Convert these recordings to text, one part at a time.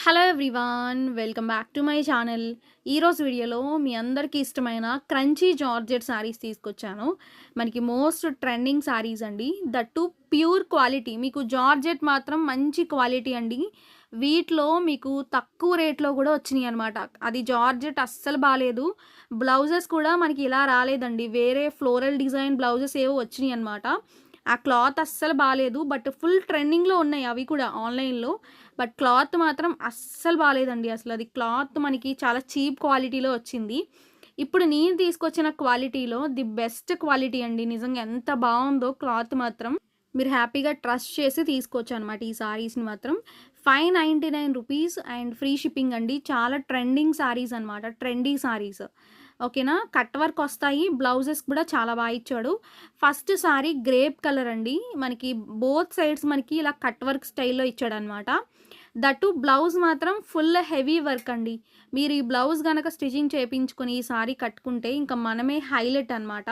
Hello everyone, welcome back to my channel. ఈరోజు వీడియోలో మీ అందరికీ ఇష్టమైన క్రంచీ జార్జెట్ శారీస్ తీసుకొచ్చాను. మనకి మోస్ట్ ట్రెండింగ్ శారీస్ అండి. That pure quality. మీకు జార్జెట్ మాత్రం మంచి క్వాలిటీ అండి. వీటిలో మీకు తక్కువ రేట్లో కూడా వచ్చినాయి అనమాట. అది జార్జెట్ అస్సలు బాలేదు. బ్లౌజెస్ కూడా మనకి ఇలా రాలేదండి. వేరే ఫ్లోరల్ డిజైన్ బ్లౌజెస్ ఏవో వచ్చినాయి అనమాట. ఆ క్లాత్ అస్సలు బాలేదు. బట్ ఫుల్ ట్రెండింగ్‌లో ఉన్నాయి అవి కూడా ఆన్‌లైన్‌లో. బట్ క్లాత్ మాత్రం అస్సలు బాలేదండి. అసలది క్లాత్ మనకి చాలా చీప్ క్వాలిటీలో వచ్చింది. ఇప్పుడు నేను తీసుకొచ్చిన క్వాలిటీలో ది బెస్ట్ క్వాలిటీ అండి. నిజంగా ఎంత బావుందో క్లాత్ మాత్రం. మీరు హ్యాపీగా ట్రస్ట్ చేసి తీసుకోవచ్చనమాట ఈ సారీస్‌ని మాత్రం. రూ. 599 అండ్ ఫ్రీ షిప్పింగ్ అండి. చాలా ట్రెండింగ్ సారీస్ అనమాట. ట్రెండీ సారీస్. ఓకేనా. కట్ వర్క్ వస్తాయి. బ్లౌజెస్ కూడా చాలా బాగా ఇచ్చాడు. ఫస్ట్ సారీ గ్రేప్ కలర్ అండి. మనకి బోత్ సైడ్స్ మనకి ఇలా కట్ వర్క్ స్టైల్‌లో ఇచ్చాడనమాట. దట్టు బ్లౌజ్ మాత్రం ఫుల్ హెవీ వర్క్ అండి. మీరు ఈ బ్లౌజ్ గనక స్టిచింగ్ చేపించుకొని ఈ సారీ కట్టుకుంటే ఇంకా మనమే హైలైట్ అనమాట.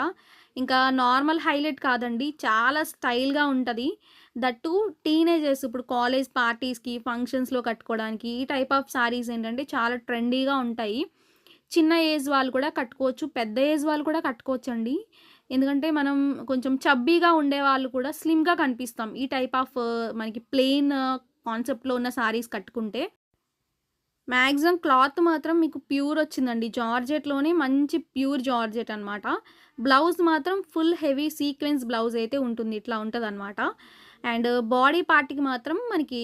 ఇంకా నార్మల్ హైలైట్ కాదండి. చాలా స్టైల్‌గా ఉంటది. దట్టు టీనేజర్స్ ఇప్పుడు కాలేజ్ పార్టీస్‌కి, ఫంక్షన్స్‌లో కట్టుకోవడానికి ఈ టైప్ ఆఫ్ సారీస్ ఏంటంటే చాలా ట్రెండీగా ఉంటాయి. చిన్న ఏజ్ వాళ్ళు కూడా కట్టుకోవచ్చు. పెద్ద ఏజ్ వాళ్ళు కూడా కట్టుకోవచ్చండి. ఎందుకంటే మనం కొంచెం చబ్బీగా ఉండేవాళ్ళు కూడా స్లిమ్‌గా కనిపిస్తాం. ఈ టైప్ ఆఫ్ మనకి ప్లెయిన్ కాన్సెప్ట్‌లో ఉన్న సారీస్ కట్టుకుంటే. మాక్సిమం క్లాత్ మాత్రం మీకు ప్యూర్ వచ్చిందండి. జార్జెట్‌లోనే మంచి ప్యూర్ జార్జెట్ అనమాట. బ్లౌజ్ మాత్రం ఫుల్ హెవీ సీక్వెన్స్ బ్లౌజ్ అయితే ఉంటుంది. ఇట్లా ఉంటదనమాట. అండ్ బాడీ పార్ట్‌కి మాత్రం మనకి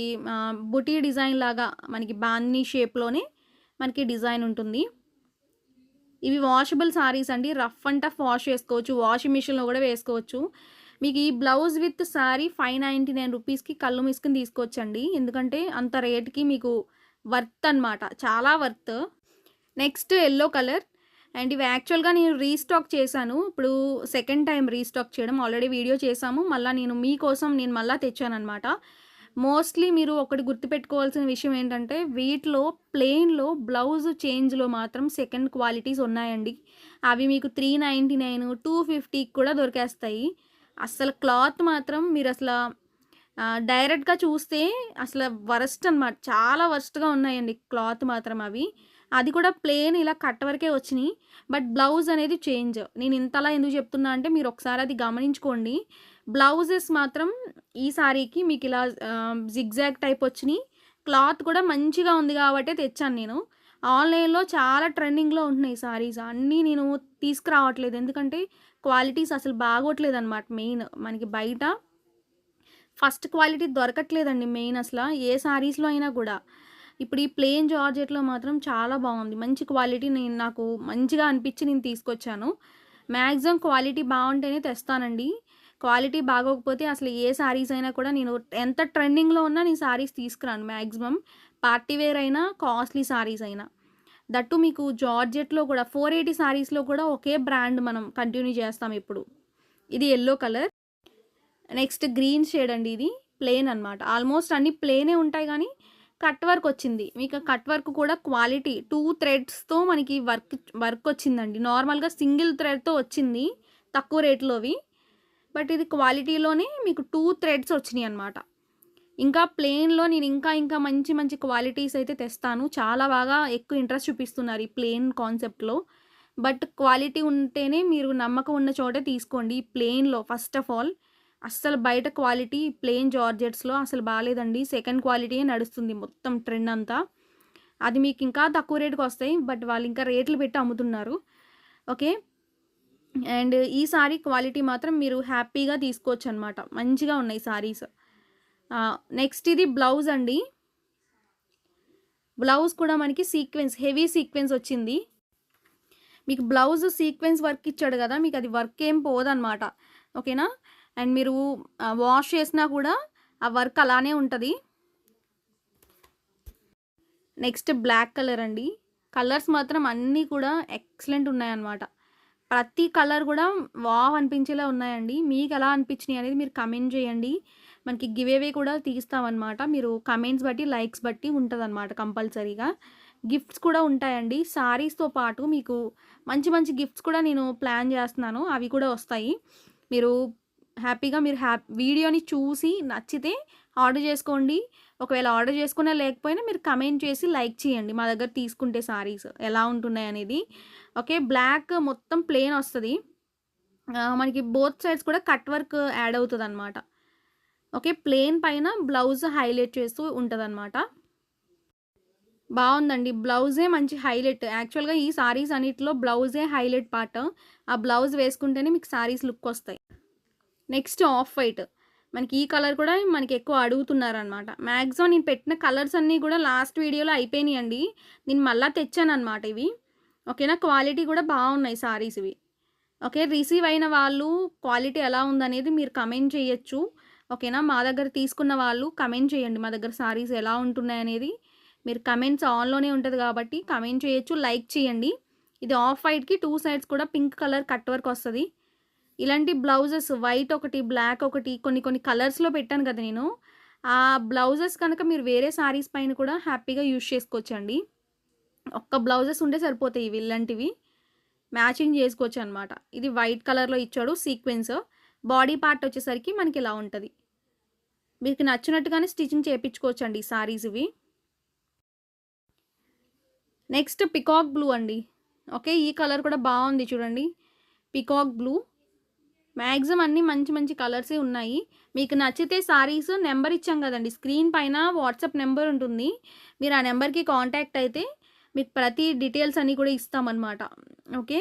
బుటీ డిజైన్ లాగా మనకి బాందిని షేప్‌లోనే మనకి డిజైన్ ఉంటుంది. ఇవి వాషబుల్ సారీస్ అండి. రఫ్ అండ్ టఫ్ వాష్ చేసుకోవచ్చు. వాషింగ్ మిషన్‌లో గూడా వేసుకోవచ్చు. మీకు ఈ బ్లౌజ్ విత్ సారీ రూ. 599కి కళ్ళు మూసుకొని తీసుకోవచ్చండి. ఎందుకంటే అంత రేట్‌కి మీకు వర్త్ అనమాట. చాలా worth. Next yellow colour. And ఇవి యాక్చువల్‌గా నేను రీస్టాక్ చేశాను. ఇప్పుడు సెకండ్ టైమ్ రీస్టాక్ చేయడం. ఆల్రెడీ వీడియో చేశాము. మళ్ళా నేను మీకోసం మళ్ళా తెచ్చాననమాట. మోస్ట్‌లీ మీరు ఒకటి గుర్తుపెట్టుకోవాల్సిన విషయం ఏంటంటే, వీటిలో ప్లెయిన్‌లో బ్లౌజ్ చేంజ్‌లో మాత్రం సెకండ్ క్వాలిటీస్ ఉన్నాయండి. అవి మీకు 399, 250కి కూడా దొరికేస్తాయి. అస్సలు క్లాత్ మాత్రం మీరసల డైరెక్ట్‌గా చూస్తే అసల వరస్ట్ అనమాట. చాలా వరస్ట్‌గా ఉన్నాయండి క్లాత్ మాత్రం అవి. అది కూడా ప్లెయిన్ ఇలా కట్ వరకే వచ్చినియి. బట్ బ్లౌజ్ అనేది చేంజ్. నేను ఇంతలా ఎందుకు చెప్తున్నా అంటే మీరొకసారి అది గమనించుకోండి. బ్లౌజెస్ మాత్రం ఈ సారీకి మీకిలా జిగ్‌జాగ్ టైప్ వచ్చినియి. క్లాత్ కూడా మంచిగా ఉంది గాబట్టే తెచ్చాను నేను. ఆన్‌లైన్‌లో చాలా ట్రెండింగ్‌లో ఉంటున్నాయి సారీస్. అన్నీ నేను తీసుకురావట్లేదు. ఎందుకంటే క్వాలిటీస్ అసలు బాగోట్లేదనమాట మెయిన్. మనకి బయట ఫస్ట్ క్వాలిటీ దొరకట్లేదండి మెయిన్ అసల. ఏ సారీస్‌లో అయినా గూడా. ఇప్పుడు ఈ ప్లెయిన్ జార్జెట్‌లో మాత్రం చాలా బావుంది. మంచి క్వాలిటీ నాకు మంచిగా అనిపిచ్చి నేను తీసుకొచ్చాను. మాక్సిమం క్వాలిటీ బావుంటేనే తెస్తానండి. క్వాలిటీ బాగోకపోతే అసలు ఏ సారీస్ అయినా కూడా నేను ఎంత ట్రెండింగ్‌లో ఉన్నా నేను సారీస్ తీసుకురాను మాక్సిమం. పార్టీ వేర్ అయినా, కాస్ట్‌లీ సారీస్ అయినా. దట్టు మీకు జార్జెట్‌లో కూడా 480 సారీస్‌లో కూడా ఒకే బ్రాండ్ మనం కంటిన్యూ చేస్తాం ఇప్పుడు. ఇది yellow colour. Next green shade అండి ఇది. ప్లెయిన్ అనమాట. ఆల్మోస్ట్ అన్నీ ప్లెయినే ఉంటాయి గానీ, కట్ వర్క్ వచ్చింది. మీకు కట్ వర్క్ కూడా క్వాలిటీ 2 థ్రెడ్స్‌తో మనకి వర్క్ వచ్చిందండి. నార్మల్‌గా సింగిల్ థ్రెడ్‌తో వచ్చింది. తక్కువ రేట్‌లోవి. బట్ ఇది క్వాలిటీలోనే మీకు 2 థ్రెడ్స్ వచ్చినియనమాట. ఇంకా ప్లెయిన్‌లో నేను ఇంకా మంచి మంచి క్వాలిటీస్ అయితే తెస్తాను. చాలా బాగా ఎక్కువ ఇంట్రెస్ట్ చూపిస్తున్నారు ఈ ప్లెయిన్ కాన్సెప్ట్‌లో. బట్ క్వాలిటీ ఉంటేనే మీరు నమ్మకం ఉన్న చోటే తీసుకోండి. ఈ ప్లెయిన్‌లో ఫస్ట్ ఆఫ్ ఆల్. అస్సలు బయట క్వాలిటీ ప్లెయిన్ జార్జెట్స్‌లో అసలు బాలేదండి. సెకండ్ క్వాలిటీయే నడుస్తుంది మొత్తం ట్రెండ్ అంతా. అది మీకు ఇంకా తక్కువ రేటుకొస్తాయి. బట్ వాళ్ళు ఇంకా రేట్లు పెట్టి అమ్ముతున్నారు. ఓకే. అండ్ ఈ సారీ క్వాలిటీ మాత్రం మీరు హ్యాపీగా తీసుకోవచ్చనమాట. మంచిగా ఉన్నాయి సారీస్. నెక్స్ట్ ఇది బ్లౌజ్ అండి. బ్లౌజ్ కూడా మనకి హెవీ సీక్వెన్స్ వచ్చింది. మీకు బ్లౌజ్ సీక్వెన్స్ వర్క్ ఇచ్చాడు గదా! మీకది వర్క్ ఏం పోదనమాట. ఓకేనా? అండ్ మీరు వాష్ చేసినా కూడా ఆ వర్క్ అలానే ఉంటది. నెక్స్ట్ బ్లాక్ కలర్ అండి. కలర్స్ మాత్రం అన్నీ కూడా ఎక్సలెంట్ ఉన్నాయన్నమాట. ప్రతి కలర్ కూడా వావ్ అనిపించేలా ఉన్నాయండి. మీకెలా అనిపించినాయి అనేది మీరు కమెంట్ చేయండి. మనకి గివ్ అవే కూడా తీస్తామన్నమాట. మీరు కమెంట్స్ బట్టి, లైక్స్ బట్టి ఉంటదన్నమాట కంపల్సరీగా. గిఫ్ట్స్ కూడా ఉంటాయండి. సారీస్‌తో పాటు మీకు మంచి మంచి గిఫ్ట్స్ కూడా నేను ప్లాన్ చేస్తున్నాను. అవి కూడా వస్తాయి. మీరు హ్యాపీగా మీరు వీడియోని చూసి నచ్చితే ఆర్డర్ చేసుకోండి. ఒకవేళ ఆర్డర్ చేసుకున్నా లేకపోయినా మీరు కమెంట్ చేసి లైక్ చేయండి మా దగ్గర తీసుకుంటే సారీస్ ఎలా ఉంటున్నాయనేది. ఓకే. బ్లాక్ మొత్తం ప్లెయిన్ వస్తది. మనకి బోత్ సైడ్స్ కూడా కట్ వర్క్ యాడ్ అవుతదనమాట. ఓకే. ప్లెయిన్ పైన బ్లౌజ్ హైలైట్ చేస్తూ ఉంటదనమాట. బావుందండి. బ్లౌజే మంచి హైలైట్. యాక్చువల్‌గా ఈ సారీస్ అన్నిటిలో బ్లౌజే హైలైట్ పార్ట్. ఆ బ్లౌజ్ వేసుకుంటేనే మీకు సారీస్ లుక్కొస్తాయి. Next off white. మనకి ఈ కలర్ కూడా మనకి ఎక్కువ అడుగుతున్నారనమాట. మాక్సిమం నేను పెట్టిన కలర్స్ అన్నీ కూడా లాస్ట్ వీడియోలో అయిపోయినాయండి. నేను మళ్ళా తెచ్చాననమాట ఇవి. ఓకేనా. క్వాలిటీ కూడా బావున్నాయి సారీస్ ఇవి. ఓకే. రిసీవ్ అయిన వాళ్ళు క్వాలిటీ ఎలా ఉందనేది మీరు కమెంట్ చేయొచ్చు. ఓకేనా. మా దగ్గర తీసుకున్న వాళ్ళు కమెంట్ చేయండి. మా దగ్గర సారీస్ ఎలా ఉంటున్నాయనేది. మీరు కమెంట్స్ ఆన్‌లోనే ఉంటది కాబట్టి కమెంట్ చేయొచ్చు. లైక్ చేయండి. ఇది ఆఫ్ వైట్‌కి 2 సైడ్స్ కూడా పింక్ కలర్ కట్ వర్క్ వస్తది. ఇలాంటి బ్లౌజెస్ వైట్ ఒకటి, బ్లాక్ ఒకటి కొన్ని కొన్ని కలర్స్‌లో పెట్టాను కదా నేను. ఆ బ్లౌజెస్ కనుక మీరు వేరే సారీస్ పైన కూడా హ్యాపీగా యూజ్ చేసుకోవచ్చండి. ఒక్క బ్లౌజెస్ ఉంటే సరిపోతాయి ఇవి ఇలాంటివి. మ్యాచింగ్ చేసుకోవచ్చనమాట. ఇది వైట్ కలర్‌లో ఇచ్చాడు సీక్వెన్స్. బాడీ పార్ట్ వచ్చేసరికి మనకి ఇలా ఉంటది. మీకు నచ్చినట్టుగానే స్టిచింగ్ చేపించుకోవచ్చండి ఈ సారీస్ ఇవి. నెక్స్ట్ పికాక్ బ్లూ అండి. ఓకే. ఈ కలర్ కూడా బావుంది చూడండి. Peacock blue. మాక్సిమం అన్నీ మంచి మంచి కలర్సే ఉన్నాయి. మీకు నచ్చితే సారీస్ నెంబర్ ఇచ్చాం కదండీ. స్క్రీన్ పైన వాట్సాప్ నెంబర్ ఉంటుంది. మీరు ఆ నెంబర్‌కి కాంటాక్ట్ అయితే మీకు ప్రతి డీటెయిల్స్ అన్నీ కూడా ఇస్తామనమాట. ఓకే.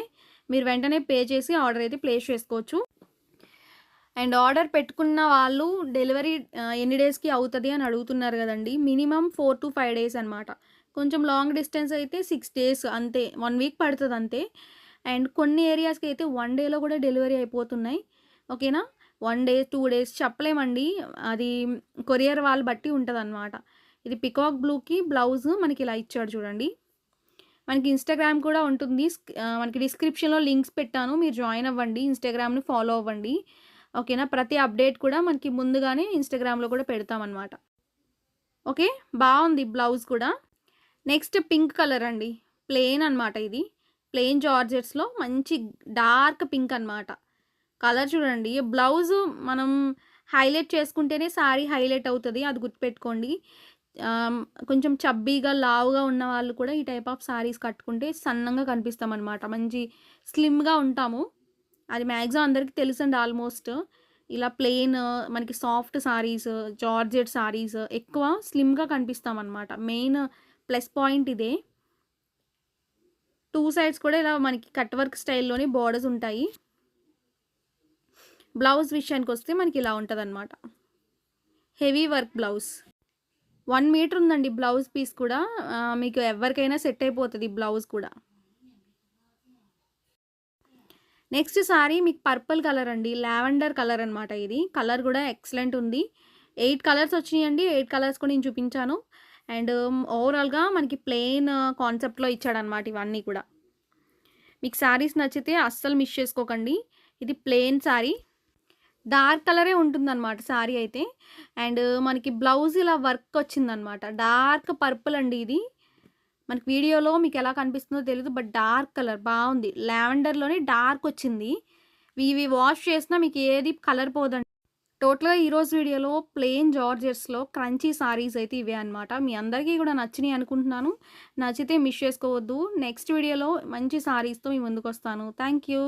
మీరు వెంటనే పే చేసి ఆర్డర్ అయితే ప్లేస్ చేసుకోవచ్చు. అండ్ ఆర్డర్ పెట్టుకున్న వాళ్ళు డెలివరీ ఎన్ని డేస్‌కి అవుతది అని అడుగుతున్నారు గదండీ. మినిమమ్ 4-5 డేస్ అనమాట. కొంచెం లాంగ్ డిస్టెన్స్ అయితే 6 డేస్ అంతే. 1 వీక్ పడతదంతే. అండ్ కొన్ని ఏరియాస్‌కి అయితే 1 డేలో గూడా డెలివరీ అయిపోతున్నాయి. ఓకేనా. 1 డే, 2 డేస్ చెప్పలేమండి. అది కొరియర్ వాళ్ళు బట్టి ఉంటదనమాట. ఇది పికాక్ బ్లూకి బ్లౌజ్ మనకి ఇలా ఇచ్చాడు చూడండి. మనకి ఇన్‌స్టాగ్రామ్ కూడా ఉంటుంది. మనకి డిస్క్రిప్షన్‌లో లింక్స్ పెట్టాను. మీరు జాయిన్ అవ్వండి. ఇన్‌స్టాగ్రామ్‌ని ఫాలో అవ్వండి. ఓకేనా. ప్రతి అప్డేట్ కూడా మనకి ముందుగానే ఇన్‌స్టాగ్రామ్‌లో కూడా పెడతామనమాట. ఓకే. బావుంది బ్లౌజ్ కూడా. నెక్స్ట్ పింక్ కలర్ అండి. ప్లెయిన్ అనమాట ఇది. ప్లెయిన్ జార్జెట్స్‌లో మంచి డార్క్ పింక్ అనమాట. కలర్ చూడండి. బ్లౌజు మనం హైలైట్ చేసుకుంటేనే సారీ హైలైట్ అవుతది. అది గుర్తుపెట్టుకోండి. కొంచెం చబ్బీగా, లావుగా ఉన్న వాళ్ళు కూడా ఈ టైప్ ఆఫ్ సారీస్ కట్టుకుంటే సన్నంగా కనిపిస్తామనమాట. మంచి స్లిమ్‌గా ఉంటాము. అది మాక్సిమం అందరికి తెలుసండి ఆల్మోస్ట్. ఇలా ప్లెయిన్ మనకి సాఫ్ట్ సారీస్, జార్జెట్ సారీస్ ఎక్కువ స్లిమ్‌గా కనిపిస్తామనమాట. మెయిన్ ప్లస్ పాయింట్ ఇదే. 2 సైడ్స్ కూడా ఇలా మనకి కట్ వర్క్ స్టైల్‌లోనే బోర్డర్స్ ఉంటాయి. బ్లౌజ్ విషయానికొస్తే మనకి ఇలా ఉంటదనమాట. Heavy work blouse. 1 మీటర్ ఉందండి బ్లౌజ్ పీస్ కూడా. మీకు ఎవరికైనా సెట్ అయిపోతది బ్లౌజ్ కూడా. నెక్స్ట్ సారీ మీకు పర్పుల్ కలర్ అండి. లావెండర్ కలర్ అనమాట ఇది. కలర్ కూడా ఎక్సలెంట్ ఉంది. 8 కలర్స్ వచ్చినాయండి. 8 కలర్స్ కూడా నేను చూపించాను. అండ్ ఓవరాల్‌గా మనకి ప్లెయిన్ కాన్సెప్ట్‌లో ఇచ్చాడనమాట ఇవన్నీ కూడా. మీకు సారీస్ నచ్చితే అస్సలు మిస్ చేసుకోకండి. ఇది ప్లెయిన్ సారీ. డార్క్ కలరే ఉంటుందనమాట సారీ అయితే. అండ్ మనకి బ్లౌజ్ ఇలా వర్క్ వచ్చిందనమాట. డార్క్ పర్పుల్ అండి ఇది. మనకి వీడియోలో మీకు ఎలా కనిపిస్తుందో తెలీదు. బట్ డార్క్ కలర్ బావుంది. లావెండర్‌లోనే డార్క్ వచ్చింది. ఇవి వాష్ చేసినా మీకు ఏది కలర్ పోదండి. టోటల్‌గా ఈరోజు వీడియోలో ప్లెయిన్ జార్జెట్స్‌లో క్రంచీ సారీస్ అయితే ఇవే అనమాట. మీ అందరికీ కూడా నచ్చినాయి అనుకుంటున్నాను. నచ్చితే మిస్ చేసుకోవద్దు. నెక్స్ట్ వీడియోలో మంచి సారీస్‌తో మీ ముందుకొస్తాను. Thank you.